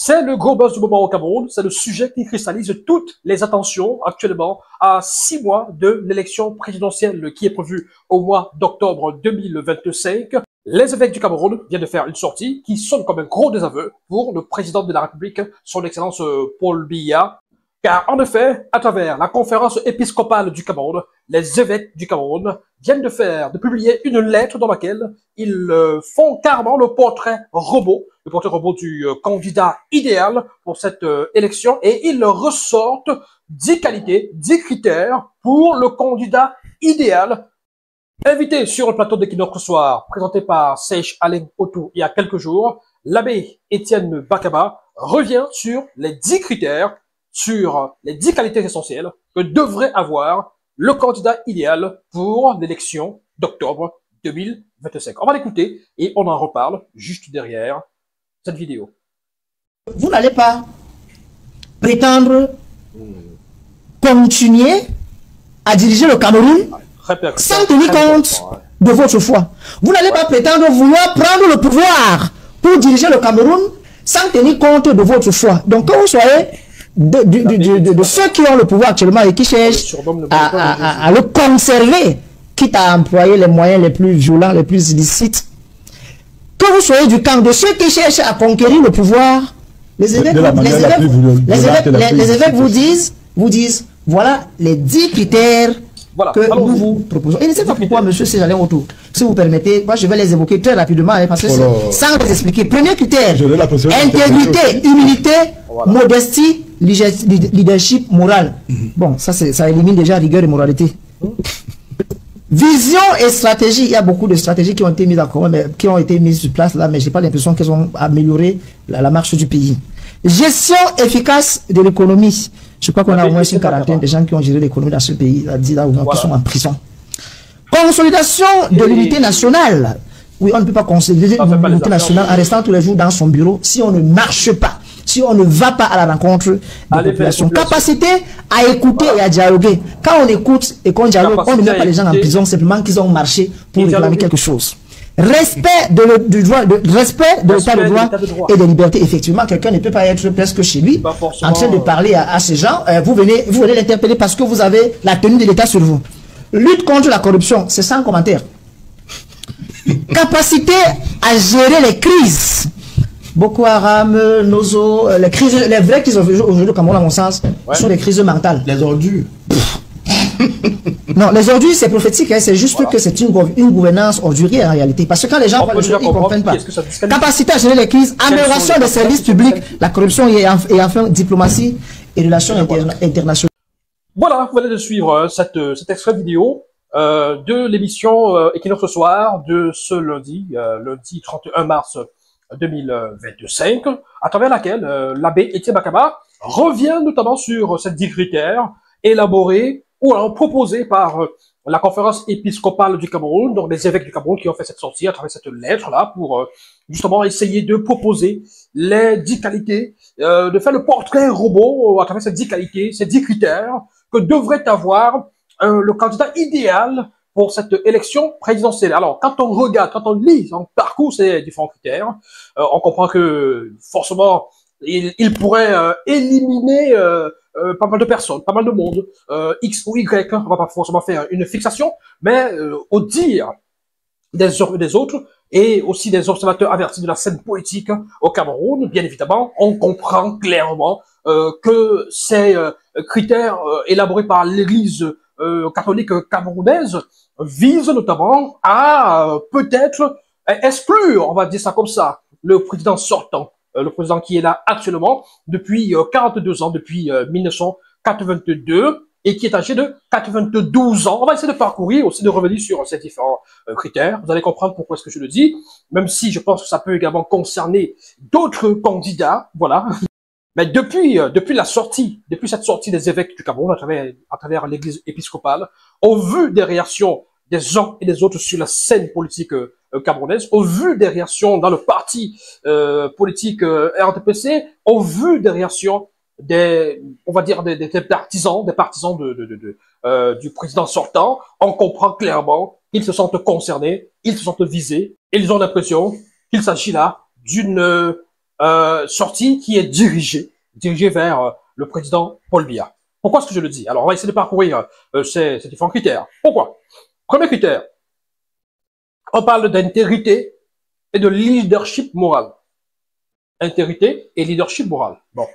C'est le gros buzz du moment au Cameroun, c'est le sujet qui cristallise toutes les attentions actuellement à 6 mois de l'élection présidentielle qui est prévue au mois d'octobre 2025. Les évêques du Cameroun viennent de faire une sortie qui sonne comme un gros désaveu pour le président de la République, son Excellence Paul Biya. Car en effet, à travers la conférence épiscopale du Cameroun, les évêques du Cameroun viennent de publier une lettre dans laquelle ils font carrément le portrait robot du candidat idéal pour cette élection, et ils ressortent 10 qualités, 10 critères pour le candidat idéal. Invité sur le plateau d'Equinox Soir, présenté par Seiche Alain Otou il y a quelques jours, l'abbé Étienne Bakaba revient sur les 10 critères, sur les 10 qualités essentielles que devrait avoir le candidat idéal pour l'élection d'octobre 2025. On va l'écouter et on en reparle juste derrière cette vidéo. Vous n'allez pas prétendre continuer à diriger le Cameroun sans tenir compte de votre foi. Vous n'allez pas prétendre vouloir prendre le pouvoir pour diriger le Cameroun sans tenir compte de votre foi. Donc quand vous soyez de ceux qui ont le pouvoir actuellement et qui cherchent à le conserver, quitte à employer les moyens les plus violents, les plus illicites, que vous soyez du camp de ceux qui cherchent à conquérir le pouvoir, les évêques vous disent, voilà les 10 critères que nous vous proposons. Et ne sais pas pourquoi, monsieur Séjalin Autour, si vous permettez, moi je vais les évoquer très rapidement, parce que sans les expliquer. Premier critère, intégrité, humilité, modestie, leadership moral. Bon, ça élimine déjà rigueur et moralité. Vision et stratégie, il y a beaucoup de stratégies qui ont été mises en commun, qui ont été mises sur place là, mais j'ai pas l'impression qu'elles ont amélioré la marche du pays. Gestion efficace de l'économie. Je crois qu'on a au moins une quarantaine de gens qui ont géré l'économie dans ce pays, qui sont en prison. Consolidation de l'unité nationale. Oui, on ne peut pas consolider l'unité nationale en restant tous les jours dans son bureau si on ne marche pas, si on ne va pas à la rencontre de la population. Capacité à écouter et à dialoguer. Quand on écoute et qu'on dialogue, on ne met pas les gens en prison simplement qu'ils ont marché pour réclamer quelque chose. Respect de l'état de droit et des libertés. Effectivement, quelqu'un ne peut pas être presque chez lui en train de parler à ces gens. Vous venez l'interpeller parce que vous avez la tenue de l'état sur vous. Lutte contre la corruption, c'est sans commentaire. Capacité à gérer les crises. Boko Haram, Nozo, les vraies crises aujourd'hui au Cameroun, à mon sens, sont des crises mentales. Les ordures. Non, les ordures, c'est prophétique, hein, c'est juste que c'est une gouvernance ordurière en réalité. Parce que quand les gens parlent de choses, ils ne comprennent pas. Capacité à gérer les crises, amélioration des services publics, la corruption et enfin diplomatie et relations internationales. Voilà, vous venez de suivre cet extrait vidéo de l'émission Equinox ce soir de ce lundi 31 mars 2025, à travers laquelle l'abbé Étienne Bakaba revient notamment sur ces 10 critères élaborés ou alors proposés par la conférence épiscopale du Cameroun, donc les évêques du Cameroun qui ont fait cette sortie à travers cette lettre-là pour justement essayer de proposer les 10 qualités, de faire le portrait robot à travers ces 10 qualités, ces 10 critères que devrait avoir le candidat idéal pour cette élection présidentielle. Alors, quand on regarde, quand on lit, on parcourt ces différents critères, on comprend que forcément, il pourrait éliminer pas mal de personnes, pas mal de monde, X ou Y, on va pas forcément faire une fixation, mais au dire des autres, et aussi des observateurs avertis de la scène politique au Cameroun, bien évidemment, on comprend clairement que ces critères élaborés par l'Église catholique camerounaise visent notamment à peut-être exclure, on va dire ça comme ça, le président sortant, le président qui est là actuellement depuis 42 ans, depuis 1982, et qui est âgé de 92 ans. On va essayer de parcourir, aussi de revenir sur ces différents critères. Vous allez comprendre pourquoi est-ce que je le dis, même si je pense que ça peut également concerner d'autres candidats, voilà. Mais depuis cette sortie des évêques du Cameroun à travers l'église épiscopale, au vu des réactions des uns et des autres sur la scène politique camerounaise, au vu des réactions dans le parti politique RDPC, au vu des réactions on va dire des partisans du président sortant, on comprend clairement qu'ils se sentent concernés, ils se sentent visés, et ils ont l'impression qu'il s'agit là d'une sortie qui est dirigée vers le président Paul Biya. Pourquoi est-ce que je le dis? Alors, on va essayer de parcourir ces différents critères. Pourquoi? Premier critère, on parle d'intégrité et de leadership moral. Intégrité et leadership moral. Bon,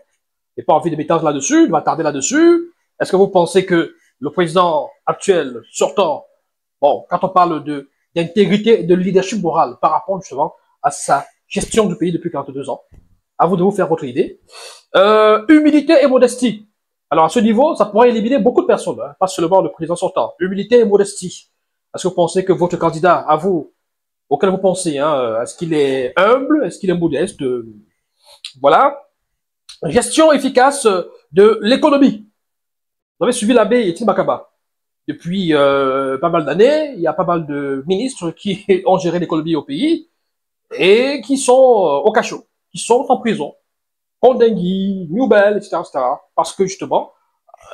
j'ai pas envie de m'étendre là-dessus, de m'attarder là-dessus. Est-ce que vous pensez que le président actuel, sortant, bon, quand on parle d'intégrité et de leadership moral par rapport justement à sa gestion du pays depuis 42 ans, à vous de vous faire votre idée. Humilité et modestie. Alors à ce niveau, ça pourrait éliminer beaucoup de personnes, hein, pas seulement le président sortant. Humilité et modestie. Est-ce que vous pensez que votre candidat, à vous, auquel vous pensez, hein, est-ce qu'il est humble, est-ce qu'il est modeste, voilà. Gestion efficace de l'économie. Vous avez suivi l'abbé Étienne Bakaba. Depuis pas mal d'années, il y a pas mal de ministres qui ont géré l'économie au pays et qui sont au cachot, qui sont en prison. Kondengui, Newbel, etc., etc. Parce que justement,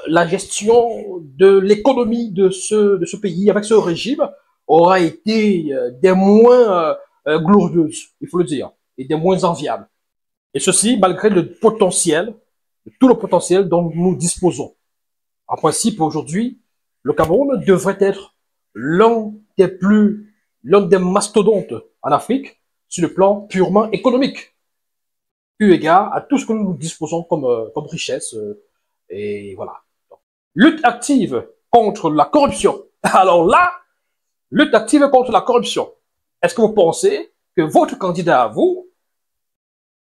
la gestion de l'économie de ce pays avec ce régime aura été des moins glorieuses, il faut le dire, et des moins enviables. Et ceci malgré le potentiel, tout le potentiel dont nous disposons. En principe, aujourd'hui, le Cameroun devrait être l'un des mastodontes en Afrique sur le plan purement économique, eu égard à tout ce que nous disposons comme richesse. Et voilà. Lutte active contre la corruption. Alors là, lutte active contre la corruption. Est-ce que vous pensez que votre candidat à vous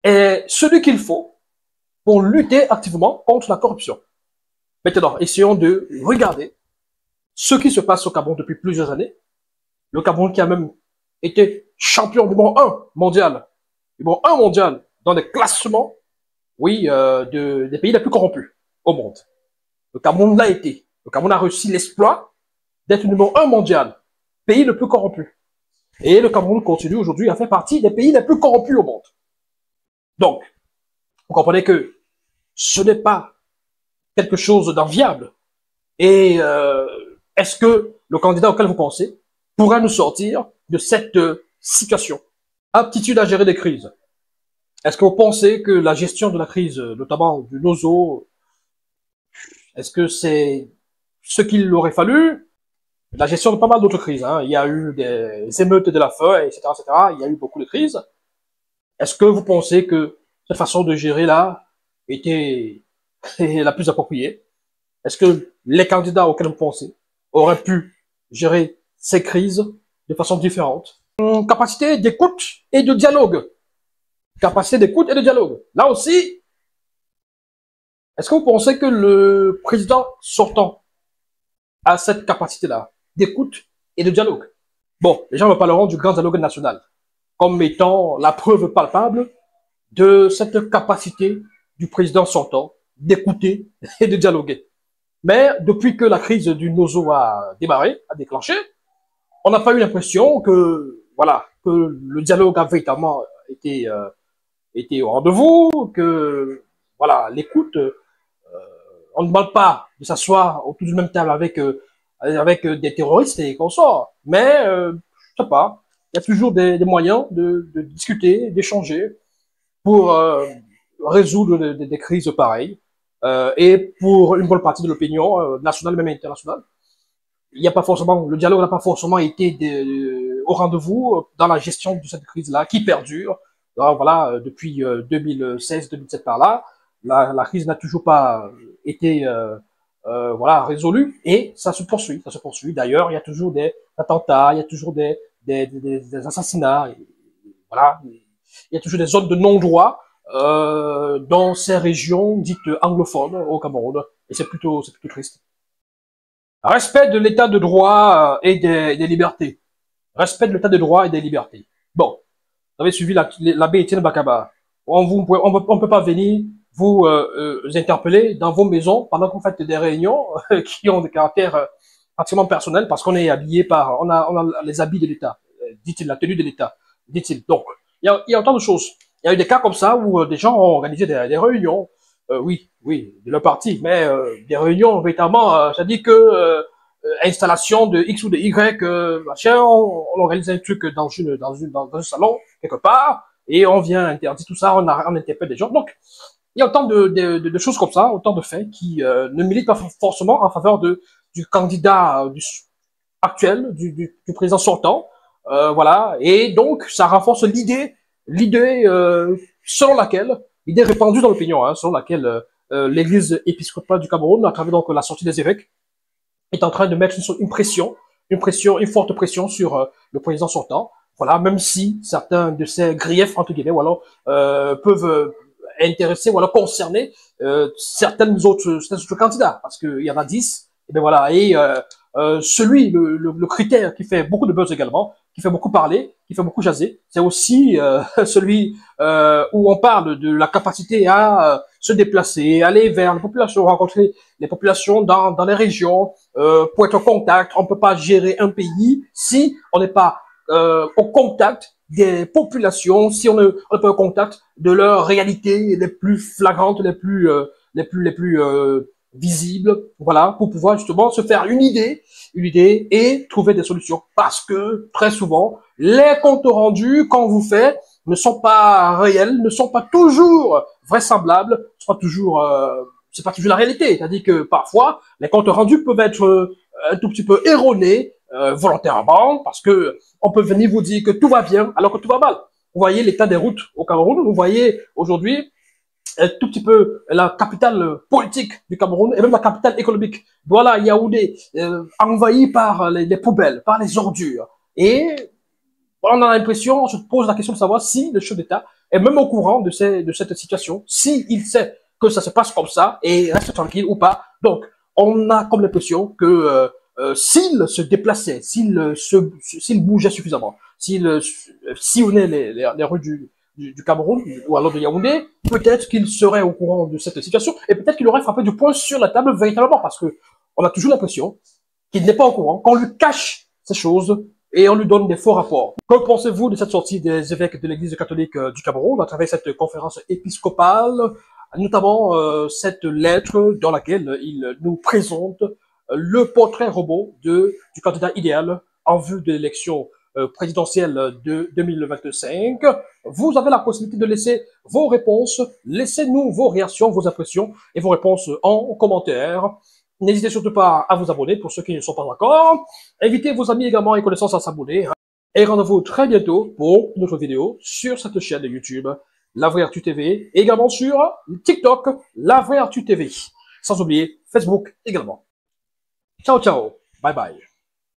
est celui qu'il faut pour lutter activement contre la corruption? Maintenant, essayons de regarder ce qui se passe au Cameroun depuis plusieurs années. Le Cameroun qui a même été champion numéro 1 mondial, dans les classements, oui, des pays les plus corrompus au monde. Le Cameroun l'a été. Le Cameroun a réussi l'exploit d'être numéro 1 mondial, pays le plus corrompu. Et le Cameroun continue aujourd'hui à faire partie des pays les plus corrompus au monde. Donc, vous comprenez que ce n'est pas quelque chose d'enviable. Et est-ce que le candidat auquel vous pensez pourra nous sortir de cette situation? Aptitude à gérer des crises. Est-ce que vous pensez que la gestion de la crise, notamment du Nozo, est-ce que c'est ce qu'il aurait fallu? La gestion de pas mal d'autres crises, hein. Il y a eu des émeutes de la faim, etc., etc. Il y a eu beaucoup de crises. Est-ce que vous pensez que cette façon de gérer là était la plus appropriée? Est-ce que les candidats auxquels vous pensez auraient pu gérer ces crises de façon différente? Capacité d'écoute et de dialogue. Capacité d'écoute et de dialogue. Là aussi, est-ce que vous pensez que le président sortant a cette capacité-là d'écoute et de dialogue? Bon, les gens me parleront du grand dialogue national comme étant la preuve palpable de cette capacité du président sortant d'écouter et de dialoguer. Mais depuis que la crise du Nozo a démarré, a déclenché, on n'a pas eu l'impression que, voilà, que le dialogue a véritablement été au rendez-vous, que, voilà, l'écoute, on ne demande pas de s'asseoir autour d'une même table avec des terroristes et consorts, mais je sais pas, il y a toujours des moyens de discuter, d'échanger pour résoudre des crises pareilles. Et pour une bonne partie de l'opinion nationale, même internationale, il n'y a pas forcément, le dialogue n'a pas forcément été au rendez-vous dans la gestion de cette crise-là, qui perdure. Alors, voilà, depuis 2016-2017 par là, la crise n'a toujours pas été voilà, résolue, et ça se poursuit, ça se poursuit. D'ailleurs, il y a toujours des attentats, il y a toujours des assassinats, et voilà, il y a toujours des zones de non-droit dans ces régions dites anglophones au Cameroun, et c'est plutôt triste. Respect de l'état de droit et des libertés. Respect de l'état de droit et des libertés. Bon, vous avez suivi l'abbé Étienne Bakaba. On peut pas venir vous interpeller dans vos maisons pendant que vous faites des réunions qui ont des caractères pratiquement personnels, parce qu'on est habillé on a les habits de l'État, dit-il, la tenue de l'État, dit-il. Donc, il y a autant de choses. Il y a eu des cas comme ça où des gens ont organisé des réunions, oui, de leur parti, mais des réunions véritablement, ça dit que installation de X ou de Y, machin, on organise un truc dans un salon quelque part, et on vient interdire tout ça, on interpelle des gens. Donc, il y a autant de choses comme ça, autant de faits qui ne militent pas forcément en faveur du candidat actuel, du président sortant. Voilà. Et donc, ça renforce l'idée selon laquelle, l'idée répandue dans l'opinion, hein, selon laquelle l'Église épiscopale du Cameroun, à travers donc la sortie des évêques, est en train de mettre une forte pression sur le président sortant. Voilà, même si certains de ces griefs, entre guillemets, ou alors, peuvent intéresser ou alors concerner certains autres candidats, parce qu'il y en a 10, et bien voilà, et le critère qui fait beaucoup de buzz également, qui fait beaucoup parler, qui fait beaucoup jaser, c'est aussi celui où on parle de la capacité à se déplacer, aller vers les populations, rencontrer les populations dans les régions, pour être en contact. On ne peut pas gérer un pays si on n'est pas au contact des populations, si on n'est pas au contact de leurs réalités les plus flagrantes, les plus visibles, voilà, pour pouvoir justement se faire une idée et trouver des solutions. Parce que très souvent, les comptes rendus qu'on vous fait ne sont pas réels, ne sont pas toujours vraisemblables, c'est pas toujours la réalité. C'est-à-dire que parfois, les comptes rendus peuvent être un tout petit peu erronés, volontairement, parce que on peut venir vous dire que tout va bien alors que tout va mal. Vous voyez l'état des routes au Cameroun, vous voyez aujourd'hui un tout petit peu la capitale politique du Cameroun et même la capitale économique, Douala, Yaoundé, envahie par les poubelles, par les ordures. Et on a l'impression, on se pose la question de savoir si le chef d'État est même au courant de cette situation, si il sait que ça se passe comme ça et reste tranquille ou pas. Donc, on a comme l'impression que s'il se déplaçait, s'il bougeait suffisamment, s'il sillonnait les rues du Cameroun ou alors de Yaoundé, peut-être qu'il serait au courant de cette situation et peut-être qu'il aurait frappé du poing sur la table véritablement, parce que on a toujours l'impression qu'il n'est pas au courant, qu'on lui cache ces choses et on lui donne des faux rapports. Que pensez-vous de cette sortie des évêques de l'Église catholique du Cameroun à travers cette conférence épiscopale, notamment cette lettre dans laquelle il nous présente le portrait robot du candidat idéal en vue de l'élection présidentielle de 2025. Vous avez la possibilité de laisser vos réponses, laissez-nous vos réactions, vos impressions et vos réponses en commentaire. N'hésitez surtout pas à vous abonner pour ceux qui ne sont pas encore. Invitez vos amis également et connaissances à s'abonner. Et rendez-vous très bientôt pour une autre vidéo sur cette chaîne de YouTube, La Vraie Actu TV, et également sur TikTok, La Vraie Actu TV. Sans oublier Facebook également. Ciao, ciao. Bye bye.